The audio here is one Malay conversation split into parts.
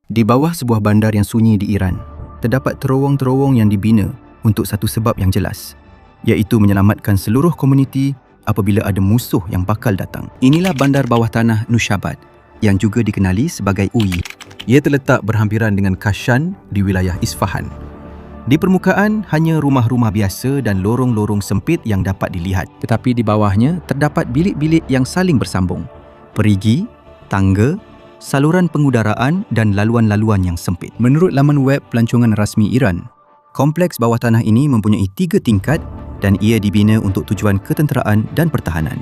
Di bawah sebuah bandar yang sunyi di Iran, terdapat terowong-terowong yang dibina untuk satu sebab yang jelas, iaitu menyelamatkan seluruh komuniti apabila ada musuh yang bakal datang. Inilah bandar bawah tanah Nushabad yang juga dikenali sebagai UI. Ia terletak berhampiran dengan Kashan di wilayah Isfahan. Di permukaan hanya rumah-rumah biasa dan lorong-lorong sempit yang dapat dilihat. Tetapi di bawahnya terdapat bilik-bilik yang saling bersambung. Perigi, tangga, saluran pengudaraan dan laluan-laluan yang sempit. Menurut laman web pelancongan rasmi Iran, kompleks bawah tanah ini mempunyai 3 tingkat dan ia dibina untuk tujuan ketenteraan dan pertahanan.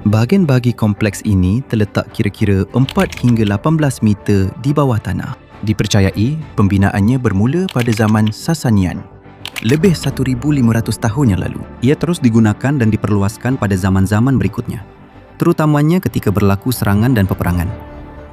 Bahagian bagi kompleks ini terletak kira-kira 4 hingga 18 meter di bawah tanah. Dipercayai pembinaannya bermula pada zaman Sasanian, lebih 1,500 tahun yang lalu. Ia terus digunakan dan diperluaskan pada zaman-zaman berikutnya, terutamanya ketika berlaku serangan dan peperangan.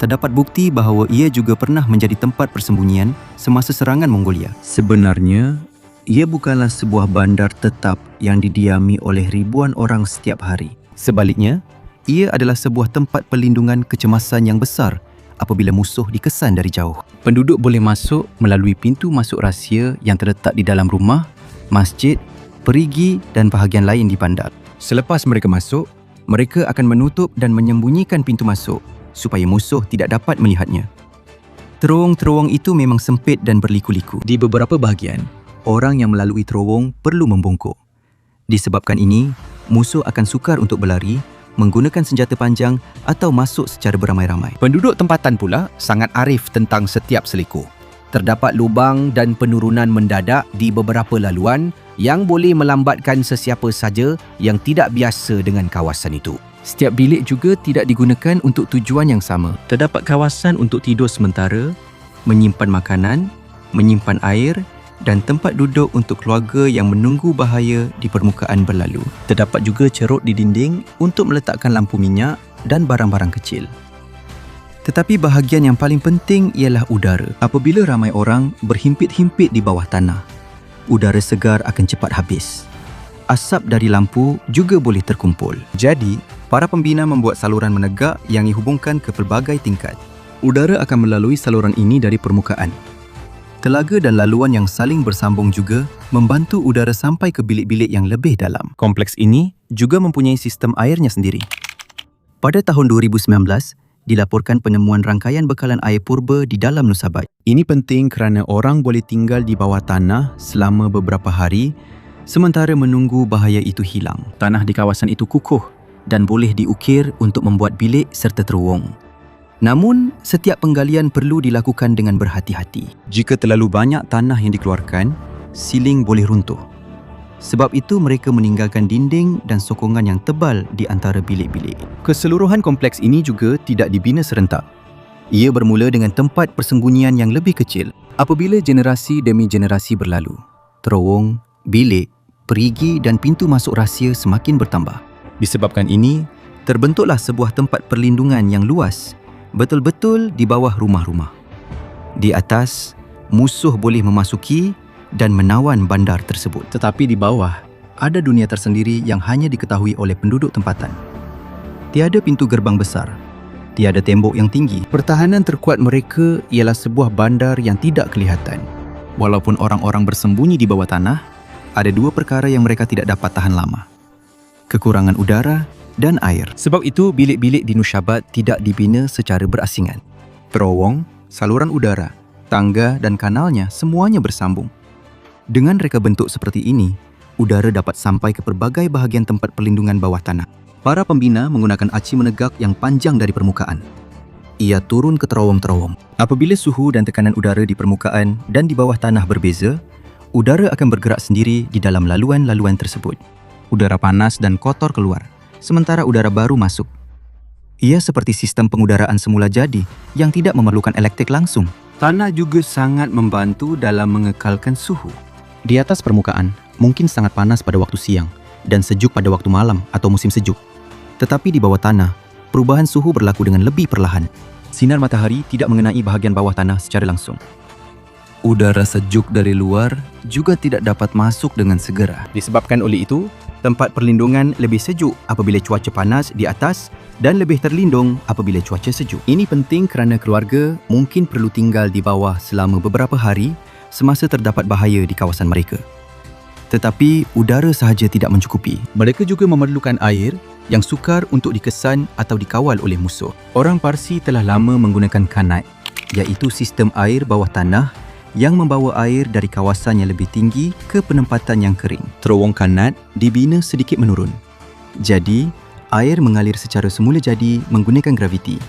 Terdapat bukti bahawa ia juga pernah menjadi tempat persembunyian semasa serangan Mongolia. Sebenarnya, ia bukanlah sebuah bandar tetap yang didiami oleh ribuan orang setiap hari. Sebaliknya, ia adalah sebuah tempat perlindungan kecemasan yang besar apabila musuh dikesan dari jauh. Penduduk boleh masuk melalui pintu masuk rahsia yang terletak di dalam rumah, masjid, perigi dan bahagian lain di bandar. Selepas mereka masuk, mereka akan menutup dan menyembunyikan pintu masuk supaya musuh tidak dapat melihatnya. Terowong-terowong itu memang sempit dan berliku-liku. Di beberapa bahagian, orang yang melalui terowong perlu membungkuk. Disebabkan ini, musuh akan sukar untuk berlari, menggunakan senjata panjang atau masuk secara beramai-ramai. Penduduk tempatan pula sangat arif tentang setiap seliku. Terdapat lubang dan penurunan mendadak di beberapa laluan yang boleh melambatkan sesiapa saja yang tidak biasa dengan kawasan itu. Setiap bilik juga tidak digunakan untuk tujuan yang sama. Terdapat kawasan untuk tidur sementara, menyimpan makanan, menyimpan air dan tempat duduk untuk keluarga yang menunggu bahaya di permukaan berlalu. Terdapat juga cerut di dinding untuk meletakkan lampu minyak dan barang-barang kecil. Tetapi bahagian yang paling penting ialah udara. Apabila ramai orang berhimpit-himpit di bawah tanah, udara segar akan cepat habis. Asap dari lampu juga boleh terkumpul. Jadi, para pembina membuat saluran menegak yang dihubungkan ke pelbagai tingkat. Udara akan melalui saluran ini dari permukaan. Telaga dan laluan yang saling bersambung juga membantu udara sampai ke bilik-bilik yang lebih dalam. Kompleks ini juga mempunyai sistem airnya sendiri. Pada tahun 2019, dilaporkan penemuan rangkaian bekalan air purba di dalam Nushabad. Ini penting kerana orang boleh tinggal di bawah tanah selama beberapa hari sementara menunggu bahaya itu hilang. Tanah di kawasan itu kukuh dan boleh diukir untuk membuat bilik serta terowong. Namun, setiap penggalian perlu dilakukan dengan berhati-hati. Jika terlalu banyak tanah yang dikeluarkan, siling boleh runtuh. Sebab itu mereka meninggalkan dinding dan sokongan yang tebal di antara bilik-bilik. Keseluruhan kompleks ini juga tidak dibina serentak. Ia bermula dengan tempat persembunyian yang lebih kecil. Apabila generasi demi generasi berlalu, terowong, bilik, perigi dan pintu masuk rahsia semakin bertambah. Disebabkan ini, terbentuklah sebuah tempat perlindungan yang luas betul-betul di bawah rumah-rumah. Di atas, musuh boleh memasuki dan menawan bandar tersebut. Tetapi di bawah, ada dunia tersendiri yang hanya diketahui oleh penduduk tempatan. Tiada pintu gerbang besar, tiada tembok yang tinggi. Pertahanan terkuat mereka ialah sebuah bandar yang tidak kelihatan. Walaupun orang-orang bersembunyi di bawah tanah, ada 2 perkara yang mereka tidak dapat tahan lama: kekurangan udara dan air. Sebab itu, bilik-bilik di Nushabad tidak dibina secara berasingan. Terowong, saluran udara, tangga dan kanalnya semuanya bersambung. Dengan reka bentuk seperti ini, udara dapat sampai ke pelbagai bahagian tempat perlindungan bawah tanah. Para pembina menggunakan aci menegak yang panjang dari permukaan. Ia turun ke terowong-terowong. Apabila suhu dan tekanan udara di permukaan dan di bawah tanah berbeza, udara akan bergerak sendiri di dalam laluan-laluan tersebut. Udara panas dan kotor keluar, sementara udara baru masuk. Ia seperti sistem pengudaraan semula jadi yang tidak memerlukan elektrik langsung. Tanah juga sangat membantu dalam mengekalkan suhu. Di atas permukaan, mungkin sangat panas pada waktu siang dan sejuk pada waktu malam atau musim sejuk. Tetapi di bawah tanah, perubahan suhu berlaku dengan lebih perlahan. Sinar matahari tidak mengenai bahagian bawah tanah secara langsung. Udara sejuk dari luar juga tidak dapat masuk dengan segera. Disebabkan oleh itu, Tempat perlindungan lebih sejuk apabila cuaca panas di atas dan lebih terlindung apabila cuaca sejuk. Ini penting kerana keluarga mungkin perlu tinggal di bawah selama beberapa hari semasa terdapat bahaya di kawasan mereka. Tetapi udara sahaja tidak mencukupi. Mereka juga memerlukan air yang sukar untuk dikesan atau dikawal oleh musuh. Orang Parsi telah lama menggunakan kanat, iaitu sistem air bawah tanah yang membawa air dari kawasan yang lebih tinggi ke penempatan yang kering. Terowong kanat dibina sedikit menurun. Jadi, air mengalir secara semula jadi menggunakan graviti,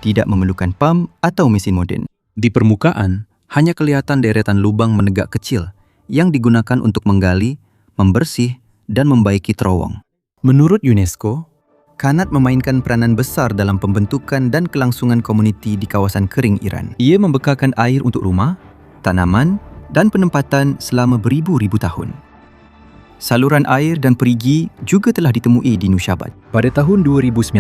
tidak memerlukan pam atau mesin moden. Di permukaan, hanya kelihatan deretan lubang menegak kecil yang digunakan untuk menggali, membersih dan membaiki terowong. Menurut UNESCO, kanat memainkan peranan besar dalam pembentukan dan kelangsungan komuniti di kawasan kering Iran. Ia membekalkan air untuk rumah, tanaman dan penempatan selama beribu-ribu tahun. Saluran air dan perigi juga telah ditemui di Nushabat. Pada tahun 2019,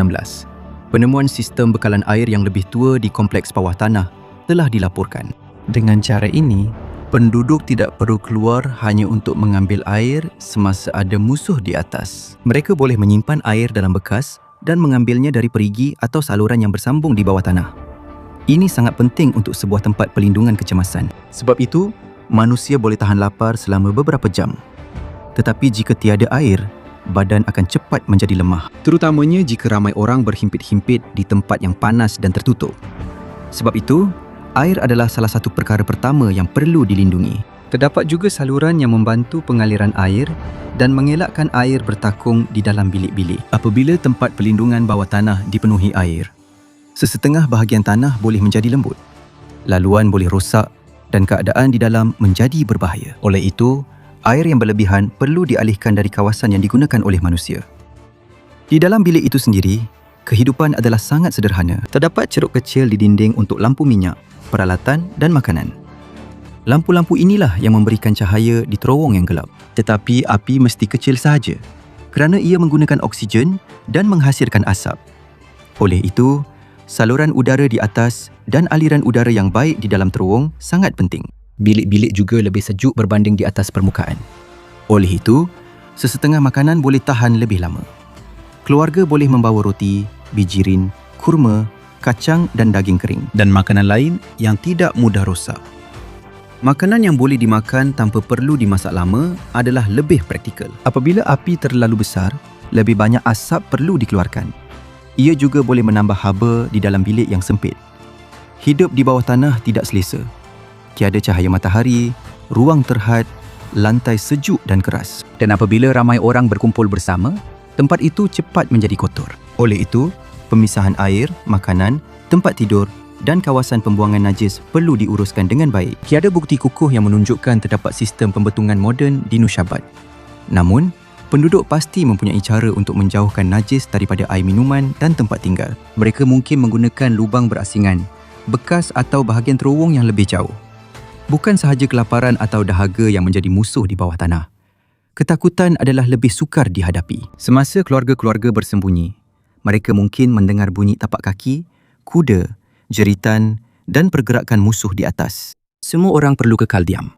penemuan sistem bekalan air yang lebih tua di kompleks bawah tanah telah dilaporkan. Dengan cara ini, penduduk tidak perlu keluar hanya untuk mengambil air semasa ada musuh di atas. Mereka boleh menyimpan air dalam bekas dan mengambilnya dari perigi atau saluran yang bersambung di bawah tanah. Ini sangat penting untuk sebuah tempat pelindungan kecemasan. Sebab itu, manusia boleh tahan lapar selama beberapa jam. Tetapi jika tiada air, badan akan cepat menjadi lemah. Terutamanya jika ramai orang berhimpit-himpit di tempat yang panas dan tertutup. Sebab itu, air adalah salah satu perkara pertama yang perlu dilindungi. Terdapat juga saluran yang membantu pengaliran air dan mengelakkan air bertakung di dalam bilik-bilik. Apabila tempat pelindungan bawah tanah dipenuhi air, sesetengah bahagian tanah boleh menjadi lembut, laluan boleh rosak dan keadaan di dalam menjadi berbahaya. Oleh itu, air yang berlebihan perlu dialihkan dari kawasan yang digunakan oleh manusia. Di dalam bilik itu sendiri, kehidupan adalah sangat sederhana. Terdapat ceruk kecil di dinding untuk lampu minyak, peralatan dan makanan. Lampu-lampu inilah yang memberikan cahaya di terowong yang gelap. Tetapi api mesti kecil sahaja kerana ia menggunakan oksigen dan menghasilkan asap. Oleh itu, saluran udara di atas dan aliran udara yang baik di dalam terowong sangat penting. Bilik-bilik juga lebih sejuk berbanding di atas permukaan. Oleh itu, sesetengah makanan boleh tahan lebih lama. Keluarga boleh membawa roti, bijirin, kurma, kacang dan daging kering dan makanan lain yang tidak mudah rosak. Makanan yang boleh dimakan tanpa perlu dimasak lama adalah lebih praktikal. Apabila api terlalu besar, lebih banyak asap perlu dikeluarkan. Ia juga boleh menambah haba di dalam bilik yang sempit. Hidup di bawah tanah tidak selesa. Tiada cahaya matahari, ruang terhad, lantai sejuk dan keras. Dan apabila ramai orang berkumpul bersama, tempat itu cepat menjadi kotor. Oleh itu, pemisahan air, makanan, tempat tidur dan kawasan pembuangan najis perlu diuruskan dengan baik. Tiada bukti kukuh yang menunjukkan terdapat sistem pembetungan moden di Nushabat. Namun, penduduk pasti mempunyai cara untuk menjauhkan najis daripada air minuman dan tempat tinggal. Mereka mungkin menggunakan lubang berasingan, bekas atau bahagian terowong yang lebih jauh. Bukan sahaja kelaparan atau dahaga yang menjadi musuh di bawah tanah. Ketakutan adalah lebih sukar dihadapi. Semasa keluarga-keluarga bersembunyi, mereka mungkin mendengar bunyi tapak kaki, kuda, jeritan dan pergerakan musuh di atas. Semua orang perlu kekal diam.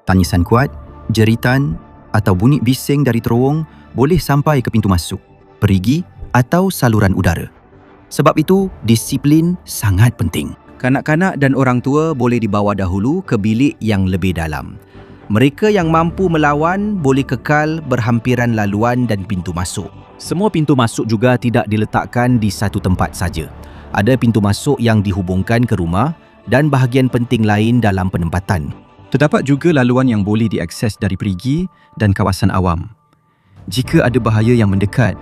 Tangisan kuat, jeritan atau bunyi bising dari terowong boleh sampai ke pintu masuk, perigi atau saluran udara. Sebab itu, disiplin sangat penting. Kanak-kanak dan orang tua boleh dibawa dahulu ke bilik yang lebih dalam. Mereka yang mampu melawan boleh kekal berhampiran laluan dan pintu masuk. Semua pintu masuk juga tidak diletakkan di satu tempat saja. Ada pintu masuk yang dihubungkan ke rumah dan bahagian penting lain dalam penempatan. Terdapat juga laluan yang boleh diakses dari perigi dan kawasan awam. Jika ada bahaya yang mendekat,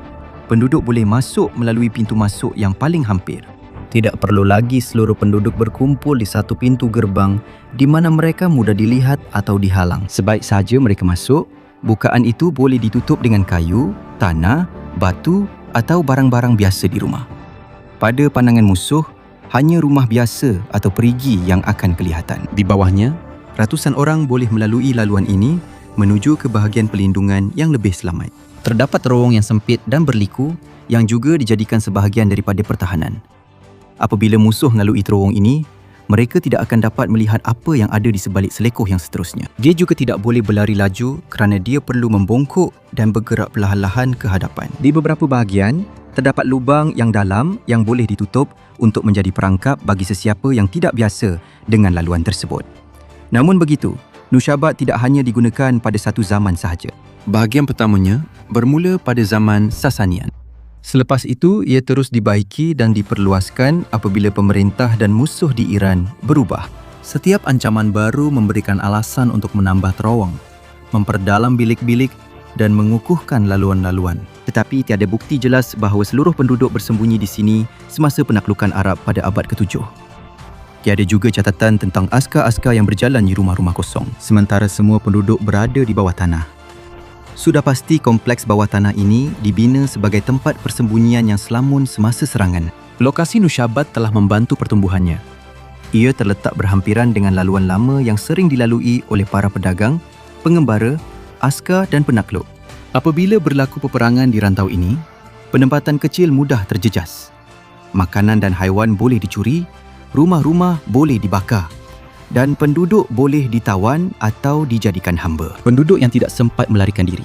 penduduk boleh masuk melalui pintu masuk yang paling hampir. Tidak perlu lagi seluruh penduduk berkumpul di satu pintu gerbang di mana mereka mudah dilihat atau dihalang. Sebaik saja mereka masuk, bukaan itu boleh ditutup dengan kayu, tanah, batu atau barang-barang biasa di rumah. Pada pandangan musuh, hanya rumah biasa atau perigi yang akan kelihatan. Di bawahnya, ratusan orang boleh melalui laluan ini menuju ke bahagian pelindungan yang lebih selamat. Terdapat terowong yang sempit dan berliku yang juga dijadikan sebahagian daripada pertahanan. Apabila musuh melalui terowong ini, Mereka tidak akan dapat melihat apa yang ada di sebalik selekoh yang seterusnya. Dia juga tidak boleh berlari laju kerana dia perlu membongkok dan bergerak perlahan-lahan ke hadapan. Di beberapa bahagian, terdapat lubang yang dalam yang boleh ditutup untuk menjadi perangkap bagi sesiapa yang tidak biasa dengan laluan tersebut. Namun begitu, nusyabat tidak hanya digunakan pada satu zaman sahaja. Bahagian pertamanya bermula pada zaman Sasanian. Selepas itu, ia terus dibaiki dan diperluaskan apabila pemerintah dan musuh di Iran berubah. Setiap ancaman baru memberikan alasan untuk menambah terowong, memperdalam bilik-bilik dan mengukuhkan laluan-laluan. Tetapi tiada bukti jelas bahawa seluruh penduduk bersembunyi di sini semasa penaklukan Arab pada abad ke-7. Tiada juga catatan tentang askar-askar yang berjalan di rumah-rumah kosong, sementara semua penduduk berada di bawah tanah. Sudah pasti kompleks bawah tanah ini dibina sebagai tempat persembunyian yang selamun semasa serangan. Lokasi nusyabat telah membantu pertumbuhannya. Ia terletak berhampiran dengan laluan lama yang sering dilalui oleh para pedagang, pengembara, askar dan penakluk. Apabila berlaku peperangan di rantau ini, penempatan kecil mudah terjejas. Makanan dan haiwan boleh dicuri, rumah-rumah boleh dibakar dan penduduk boleh ditawan atau dijadikan hamba. Penduduk yang tidak sempat melarikan diri.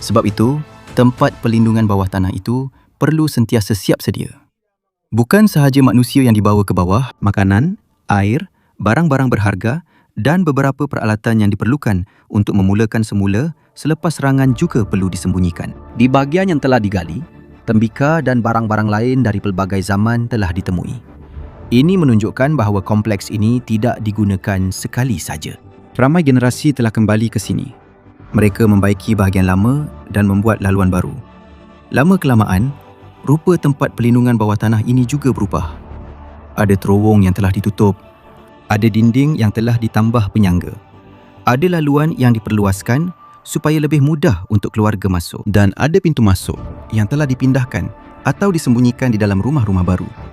Sebab itu, tempat perlindungan bawah tanah itu perlu sentiasa siap sedia. Bukan sahaja manusia yang dibawa ke bawah, makanan, air, barang-barang berharga dan beberapa peralatan yang diperlukan untuk memulakan semula selepas serangan juga perlu disembunyikan. Di bahagian yang telah digali, tembikar dan barang-barang lain dari pelbagai zaman telah ditemui. Ini menunjukkan bahawa kompleks ini tidak digunakan sekali saja. Ramai generasi telah kembali ke sini. Mereka membaiki bahagian lama dan membuat laluan baru. Lama-kelamaan, rupa tempat perlindungan bawah tanah ini juga berubah. Ada terowong yang telah ditutup, ada dinding yang telah ditambah penyangga, ada laluan yang diperluaskan supaya lebih mudah untuk keluarga masuk, dan ada pintu masuk yang telah dipindahkan atau disembunyikan di dalam rumah-rumah baru.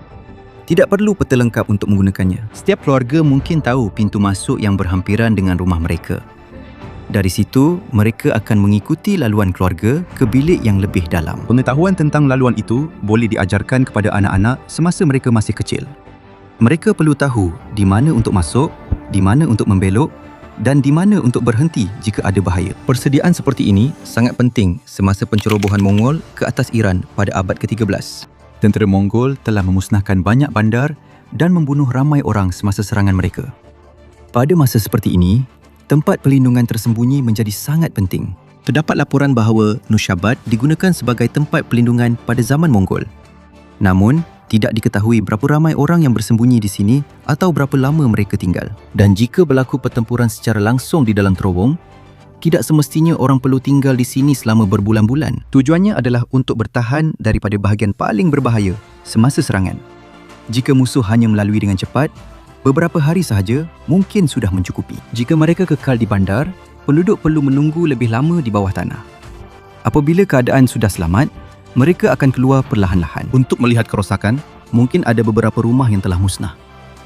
Tidak perlu peta lengkap untuk menggunakannya. Setiap keluarga mungkin tahu pintu masuk yang berhampiran dengan rumah mereka. Dari situ, mereka akan mengikuti laluan keluarga ke bilik yang lebih dalam. Pengetahuan tentang laluan itu boleh diajarkan kepada anak-anak semasa mereka masih kecil. Mereka perlu tahu di mana untuk masuk, di mana untuk membelok dan di mana untuk berhenti jika ada bahaya. Persediaan seperti ini sangat penting semasa pencerobohan Mongol ke atas Iran pada abad ke-13. Tentera Mongol telah memusnahkan banyak bandar dan membunuh ramai orang semasa serangan mereka. Pada masa seperti ini, tempat perlindungan tersembunyi menjadi sangat penting. Terdapat laporan bahawa Nusyabat digunakan sebagai tempat perlindungan pada zaman Mongol. Namun, tidak diketahui berapa ramai orang yang bersembunyi di sini atau berapa lama mereka tinggal. Dan jika berlaku pertempuran secara langsung di dalam terowong, tidak semestinya orang perlu tinggal di sini selama berbulan-bulan. Tujuannya adalah untuk bertahan daripada bahagian paling berbahaya semasa serangan. Jika musuh hanya melalui dengan cepat, beberapa hari sahaja mungkin sudah mencukupi. Jika mereka kekal di bandar, penduduk perlu menunggu lebih lama di bawah tanah. Apabila keadaan sudah selamat, mereka akan keluar perlahan-lahan. Untuk melihat kerosakan, mungkin ada beberapa rumah yang telah musnah.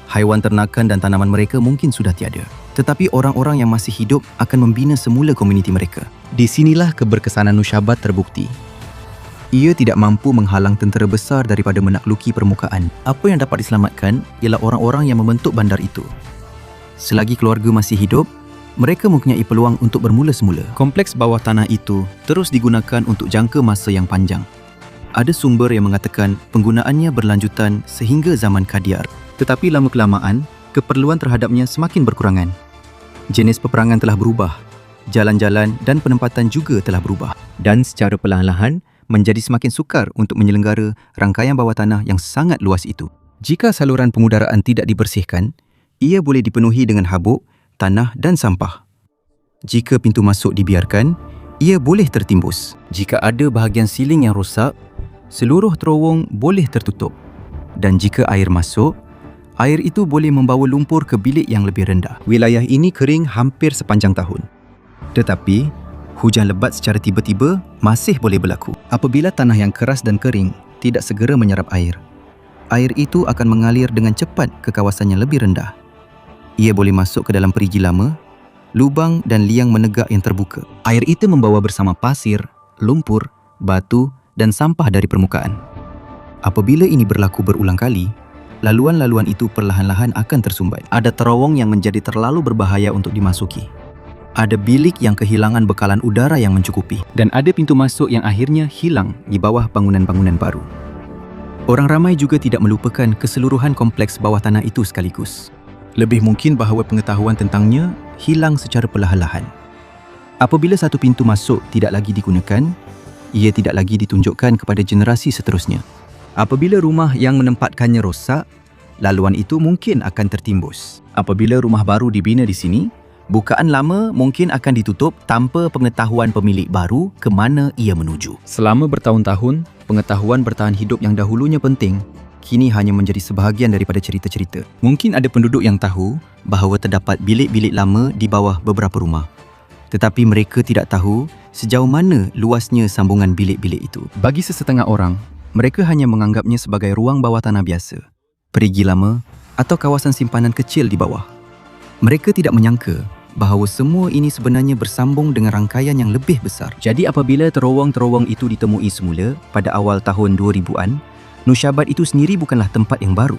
Haiwan ternakan dan tanaman mereka mungkin sudah tiada. Tetapi orang-orang yang masih hidup akan membina semula komuniti mereka. Di sinilah keberkesanan Nusyabat terbukti. Ia tidak mampu menghalang tentera besar daripada menakluki permukaan. Apa yang dapat diselamatkan ialah orang-orang yang membentuk bandar itu. Selagi keluarga masih hidup, mereka mempunyai peluang untuk bermula semula. Kompleks bawah tanah itu terus digunakan untuk jangka masa yang panjang. Ada sumber yang mengatakan penggunaannya berlanjutan sehingga zaman Qadiar. Tetapi lama-kelamaan, keperluan terhadapnya semakin berkurangan. Jenis peperangan telah berubah, jalan-jalan dan penempatan juga telah berubah. Dan secara perlahan-lahan, menjadi semakin sukar untuk menyelenggara rangkaian bawah tanah yang sangat luas itu. Jika saluran pengudaraan tidak dibersihkan, ia boleh dipenuhi dengan habuk, tanah dan sampah. Jika pintu masuk dibiarkan, ia boleh tertimbus. Jika ada bahagian siling yang rosak, seluruh terowong boleh tertutup. Dan jika air masuk, air itu boleh membawa lumpur ke bilik yang lebih rendah. Wilayah ini kering hampir sepanjang tahun. Tetapi, hujan lebat secara tiba-tiba masih boleh berlaku. Apabila tanah yang keras dan kering tidak segera menyerap air, air itu akan mengalir dengan cepat ke kawasan yang lebih rendah. Ia boleh masuk ke dalam perigi lama, lubang dan liang menegak yang terbuka. Air itu membawa bersama pasir, lumpur, batu dan sampah dari permukaan. Apabila ini berlaku berulang kali, laluan-laluan itu perlahan-lahan akan tersumbat. Ada terowong yang menjadi terlalu berbahaya untuk dimasuki. Ada bilik yang kehilangan bekalan udara yang mencukupi. Dan ada pintu masuk yang akhirnya hilang di bawah bangunan-bangunan baru. Orang ramai juga tidak melupakan keseluruhan kompleks bawah tanah itu sekaligus. Lebih mungkin bahawa pengetahuan tentangnya hilang secara perlahan-lahan. Apabila satu pintu masuk tidak lagi digunakan, ia tidak lagi ditunjukkan kepada generasi seterusnya. Apabila rumah yang menempatkannya rosak, laluan itu mungkin akan tertimbus. Apabila rumah baru dibina di sini, bukaan lama mungkin akan ditutup tanpa pengetahuan pemilik baru ke mana ia menuju. Selama bertahun-tahun, pengetahuan bertahan hidup yang dahulunya penting, kini hanya menjadi sebahagian daripada cerita-cerita. Mungkin ada penduduk yang tahu bahawa terdapat bilik-bilik lama di bawah beberapa rumah. Tetapi mereka tidak tahu sejauh mana luasnya sambungan bilik-bilik itu. Bagi sesetengah orang, mereka hanya menganggapnya sebagai ruang bawah tanah biasa, perigi lama atau kawasan simpanan kecil di bawah. Mereka tidak menyangka bahawa semua ini sebenarnya bersambung dengan rangkaian yang lebih besar. Jadi apabila terowong-terowong itu ditemui semula pada awal tahun 2000-an, Nusyabat itu sendiri bukanlah tempat yang baru.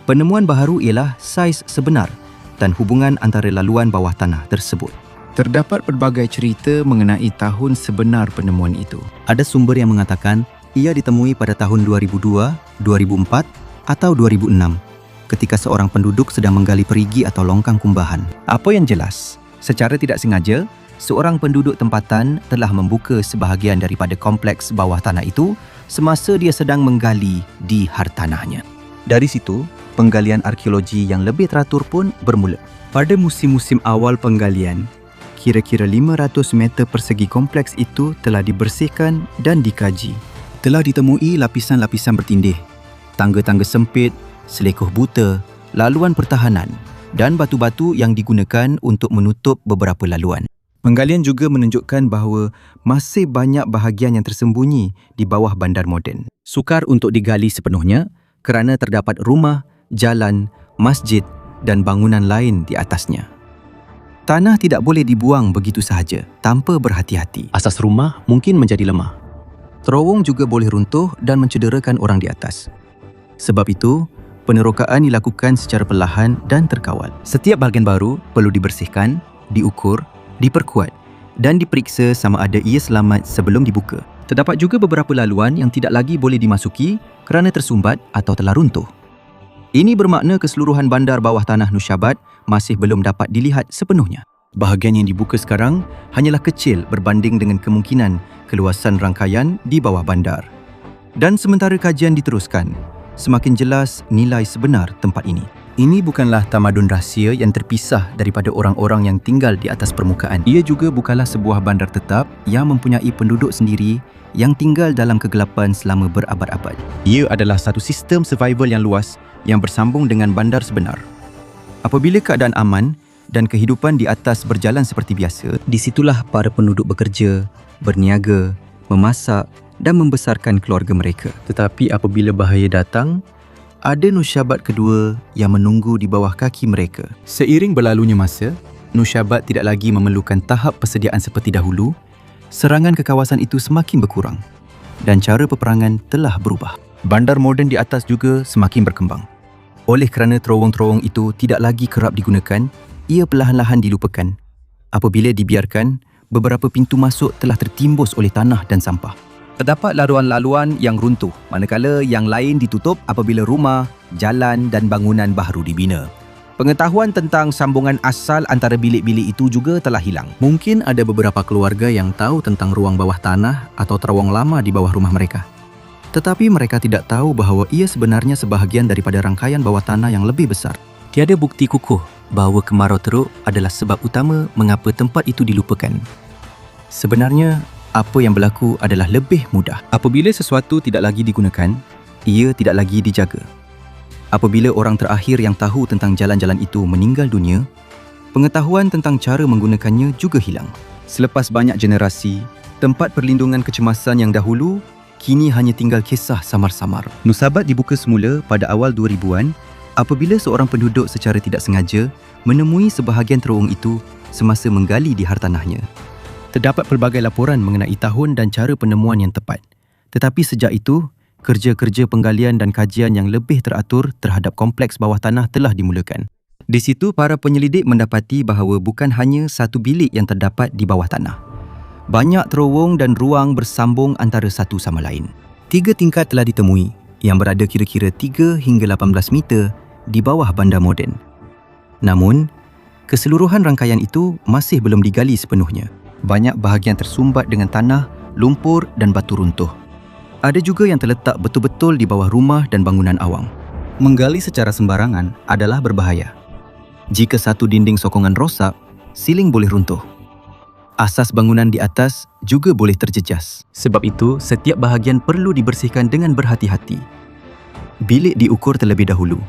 Penemuan baharu ialah saiz sebenar dan hubungan antara laluan bawah tanah tersebut. Terdapat pelbagai cerita mengenai tahun sebenar penemuan itu. Ada sumber yang mengatakan ia ditemui pada tahun 2002, 2004 atau 2006 ketika seorang penduduk sedang menggali perigi atau longkang kumbahan. Apa yang jelas, secara tidak sengaja, seorang penduduk tempatan telah membuka sebahagian daripada kompleks bawah tanah itu semasa dia sedang menggali di hartanahnya. Dari situ, penggalian arkeologi yang lebih teratur pun bermula. Pada musim-musim awal penggalian, kira-kira 500 meter persegi kompleks itu telah dibersihkan dan dikaji. Telah ditemui lapisan-lapisan bertindih, tangga-tangga sempit, selekoh buta, laluan pertahanan dan batu-batu yang digunakan untuk menutup beberapa laluan. Penggalian juga menunjukkan bahawa masih banyak bahagian yang tersembunyi di bawah bandar moden. Sukar untuk digali sepenuhnya kerana terdapat rumah, jalan, masjid dan bangunan lain di atasnya. Tanah tidak boleh dibuang begitu sahaja tanpa berhati-hati. Asas rumah mungkin menjadi lemah. Terowong juga boleh runtuh dan mencederakan orang di atas. Sebab itu, penerokaan dilakukan secara perlahan dan terkawal. Setiap bahagian baru perlu dibersihkan, diukur, diperkuat dan diperiksa sama ada ia selamat sebelum dibuka. Terdapat juga beberapa laluan yang tidak lagi boleh dimasuki kerana tersumbat atau telah runtuh. Ini bermakna keseluruhan bandar bawah tanah Nusyabat masih belum dapat dilihat sepenuhnya. Bahagian yang dibuka sekarang hanyalah kecil berbanding dengan kemungkinan keluasan rangkaian di bawah bandar. Dan sementara kajian diteruskan, semakin jelas nilai sebenar tempat ini. Ini bukanlah tamadun rahsia yang terpisah daripada orang-orang yang tinggal di atas permukaan. Ia juga bukanlah sebuah bandar tetap yang mempunyai penduduk sendiri yang tinggal dalam kegelapan selama berabad-abad. Ia adalah satu sistem survival yang luas yang bersambung dengan bandar sebenar. Apabila keadaan aman dan kehidupan di atas berjalan seperti biasa, di situlah para penduduk bekerja, berniaga, memasak dan membesarkan keluarga mereka. Tetapi apabila bahaya datang, ada Nusyabat kedua yang menunggu di bawah kaki mereka. Seiring berlalunya masa, Nusyabat tidak lagi memerlukan tahap persediaan seperti dahulu. Serangan ke kawasan itu semakin berkurang dan cara peperangan telah berubah. Bandar moden di atas juga semakin berkembang. Oleh kerana terowong-terowong itu tidak lagi kerap digunakan, ia perlahan-lahan dilupakan. Apabila dibiarkan, beberapa pintu masuk telah tertimbus oleh tanah dan sampah. Terdapat laluan-laluan yang runtuh, manakala yang lain ditutup apabila rumah, jalan dan bangunan baru dibina. Pengetahuan tentang sambungan asal antara bilik-bilik itu juga telah hilang. Mungkin ada beberapa keluarga yang tahu tentang ruang bawah tanah atau terowong lama di bawah rumah mereka. Tetapi mereka tidak tahu bahawa ia sebenarnya sebahagian daripada rangkaian bawah tanah yang lebih besar. Tiada bukti kukuh bahawa kemarau teruk adalah sebab utama mengapa tempat itu dilupakan. Sebenarnya, apa yang berlaku adalah lebih mudah. Apabila sesuatu tidak lagi digunakan, ia tidak lagi dijaga. Apabila orang terakhir yang tahu tentang jalan-jalan itu meninggal dunia, pengetahuan tentang cara menggunakannya juga hilang. Selepas banyak generasi, tempat perlindungan kecemasan yang dahulu kini hanya tinggal kisah samar-samar. Nusyabat dibuka semula pada awal 2000-an apabila seorang penduduk secara tidak sengaja menemui sebahagian terowong itu semasa menggali di hartanahnya. Terdapat pelbagai laporan mengenai tahun dan cara penemuan yang tepat. Tetapi sejak itu, kerja-kerja penggalian dan kajian yang lebih teratur terhadap kompleks bawah tanah telah dimulakan. Di situ, para penyelidik mendapati bahawa bukan hanya satu bilik yang terdapat di bawah tanah. Banyak terowong dan ruang bersambung antara satu sama lain. 3 tingkat telah ditemui yang berada kira-kira 3 hingga 18 meter di bawah bandar moden. Namun, keseluruhan rangkaian itu masih belum digali sepenuhnya. Banyak bahagian tersumbat dengan tanah, lumpur dan batu runtuh. Ada juga yang terletak betul-betul di bawah rumah dan bangunan awam. Menggali secara sembarangan adalah berbahaya. Jika satu dinding sokongan rosak, siling boleh runtuh. Asas bangunan di atas juga boleh terjejas. Sebab itu, setiap bahagian perlu dibersihkan dengan berhati-hati. Bilik diukur terlebih dahulu.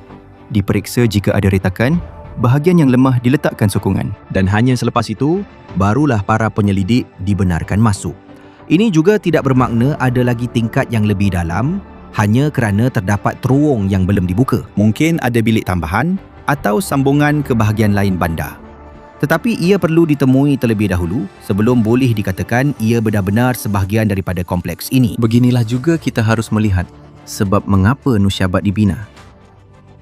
Diperiksa jika ada retakan, bahagian yang lemah diletakkan sokongan. Dan hanya selepas itu, barulah para penyelidik dibenarkan masuk. Ini juga tidak bermakna ada lagi tingkat yang lebih dalam hanya kerana terdapat terowong yang belum dibuka. Mungkin ada bilik tambahan atau sambungan ke bahagian lain bandar. Tetapi ia perlu ditemui terlebih dahulu sebelum boleh dikatakan ia benar-benar sebahagian daripada kompleks ini. Beginilah juga kita harus melihat sebab mengapa Nusyabat dibina.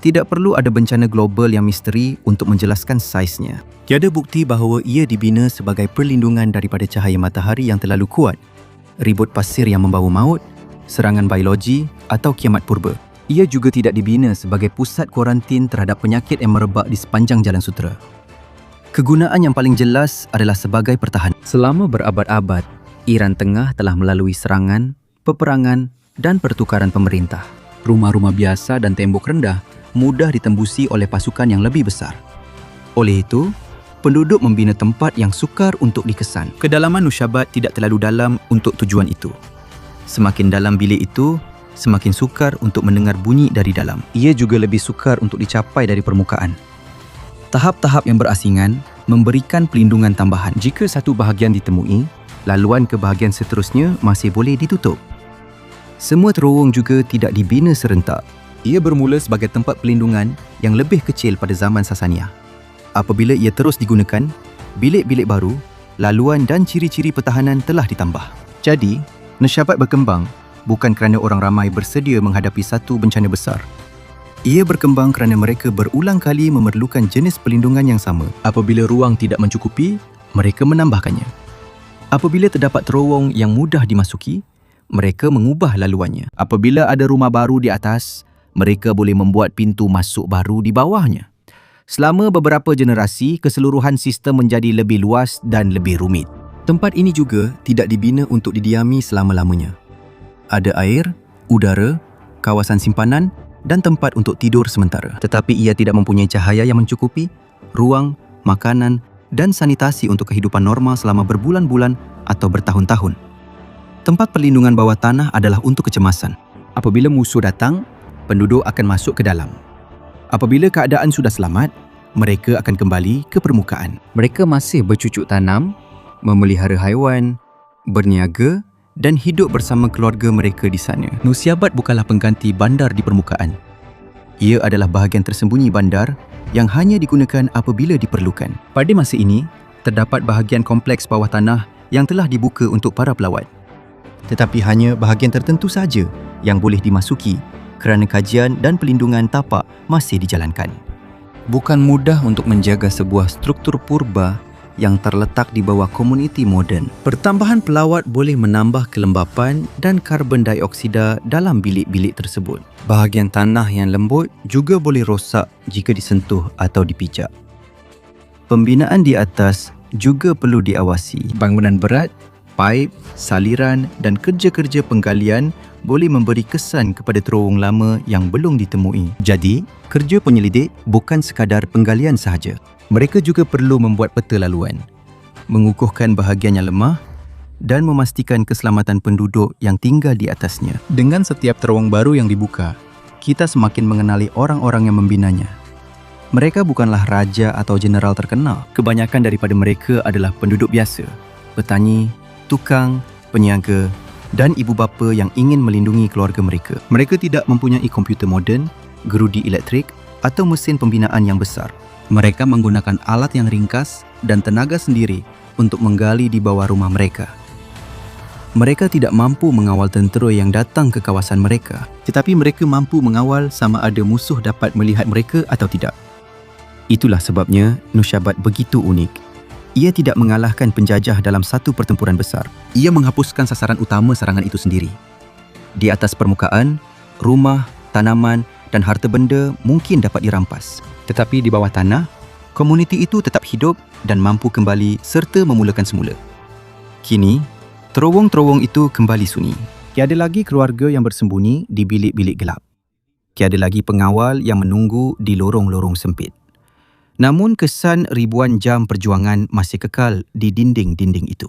Tidak perlu ada bencana global yang misteri untuk menjelaskan saiznya. Tiada bukti bahawa ia dibina sebagai perlindungan daripada cahaya matahari yang terlalu kuat, ribut pasir yang membawa maut, serangan biologi atau kiamat purba. Ia juga tidak dibina sebagai pusat kuarantin terhadap penyakit yang merebak di sepanjang Jalan Sutera. Kegunaan yang paling jelas adalah sebagai pertahanan. Selama berabad-abad, Iran Tengah telah melalui serangan, peperangan dan pertukaran pemerintah. Rumah-rumah biasa dan tembok rendah mudah ditembusi oleh pasukan yang lebih besar. Oleh itu, penduduk membina tempat yang sukar untuk dikesan. Kedalaman Nusyabat tidak terlalu dalam untuk tujuan itu. Semakin dalam bilik itu, semakin sukar untuk mendengar bunyi dari dalam. Ia juga lebih sukar untuk dicapai dari permukaan. Tahap-tahap yang berasingan memberikan pelindungan tambahan. Jika satu bahagian ditemui, laluan ke bahagian seterusnya masih boleh ditutup. Semua terowong juga tidak dibina serentak. Ia bermula sebagai tempat pelindungan yang lebih kecil pada zaman Sasaniah. Apabila ia terus digunakan, bilik-bilik baru, laluan dan ciri-ciri pertahanan telah ditambah. Jadi, Nusyabat berkembang bukan kerana orang ramai bersedia menghadapi satu bencana besar. Ia berkembang kerana mereka berulang kali memerlukan jenis pelindungan yang sama. Apabila ruang tidak mencukupi, mereka menambahkannya. Apabila terdapat terowong yang mudah dimasuki, mereka mengubah laluannya. Apabila ada rumah baru di atas, mereka boleh membuat pintu masuk baru di bawahnya. Selama beberapa generasi, keseluruhan sistem menjadi lebih luas dan lebih rumit. Tempat ini juga tidak dibina untuk didiami selama-lamanya. Ada air, udara, kawasan simpanan dan tempat untuk tidur sementara. Tetapi ia tidak mempunyai cahaya yang mencukupi, ruang, makanan dan sanitasi untuk kehidupan normal selama berbulan-bulan atau bertahun-tahun. Tempat perlindungan bawah tanah adalah untuk kecemasan. Apabila musuh datang, penduduk akan masuk ke dalam. Apabila keadaan sudah selamat, mereka akan kembali ke permukaan. Mereka masih bercucuk tanam, memelihara haiwan, berniaga dan hidup bersama keluarga mereka di sana. Nusyabat bukanlah pengganti bandar di permukaan. Ia adalah bahagian tersembunyi bandar yang hanya digunakan apabila diperlukan. Pada masa ini, terdapat bahagian kompleks bawah tanah yang telah dibuka untuk para pelawat. Tetapi hanya bahagian tertentu sahaja yang boleh dimasuki kerana kajian dan pelindungan tapak masih dijalankan. Bukan mudah untuk menjaga sebuah struktur purba yang terletak di bawah komuniti moden. Pertambahan pelawat boleh menambah kelembapan dan karbon dioksida dalam bilik-bilik tersebut. Bahagian tanah yang lembut juga boleh rosak jika disentuh atau dipijak. Pembinaan di atas juga perlu diawasi. Bangunan berat, paip, saliran dan kerja-kerja penggalian boleh memberi kesan kepada terowong lama yang belum ditemui. Jadi, kerja penyelidik bukan sekadar penggalian sahaja. Mereka juga perlu membuat peta laluan, mengukuhkan bahagian yang lemah dan memastikan keselamatan penduduk yang tinggal di atasnya. Dengan setiap terowong baru yang dibuka, kita semakin mengenali orang-orang yang membinanya. Mereka bukanlah raja atau jeneral terkenal. Kebanyakan daripada mereka adalah penduduk biasa, petani, tukang, peniaga dan ibu bapa yang ingin melindungi keluarga mereka. Mereka tidak mempunyai komputer moden, gerudi elektrik atau mesin pembinaan yang besar. Mereka menggunakan alat yang ringkas dan tenaga sendiri untuk menggali di bawah rumah mereka. Mereka tidak mampu mengawal tentera yang datang ke kawasan mereka, tetapi mereka mampu mengawal sama ada musuh dapat melihat mereka atau tidak. Itulah sebabnya Nushabat begitu unik. Ia tidak mengalahkan penjajah dalam satu pertempuran besar. Ia menghapuskan sasaran utama serangan itu sendiri. Di atas permukaan, rumah, tanaman dan harta benda mungkin dapat dirampas. Tetapi di bawah tanah, komuniti itu tetap hidup dan mampu kembali serta memulakan semula. Kini, terowong-terowong itu kembali sunyi. Tiada lagi keluarga yang bersembunyi di bilik-bilik gelap. Tiada lagi pengawal yang menunggu di lorong-lorong sempit. Namun kesan ribuan jam perjuangan masih kekal di dinding-dinding itu.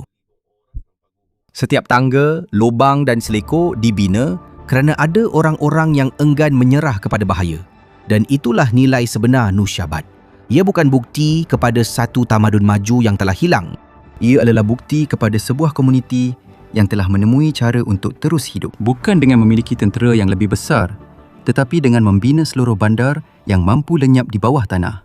Setiap tangga, lubang dan selekor dibina kerana ada orang-orang yang enggan menyerah kepada bahaya. Dan itulah nilai sebenar Nushabat. Ia bukan bukti kepada satu tamadun maju yang telah hilang. Ia adalah bukti kepada sebuah komuniti yang telah menemui cara untuk terus hidup. Bukan dengan memiliki tentera yang lebih besar, tetapi dengan membina seluruh bandar yang mampu lenyap di bawah tanah.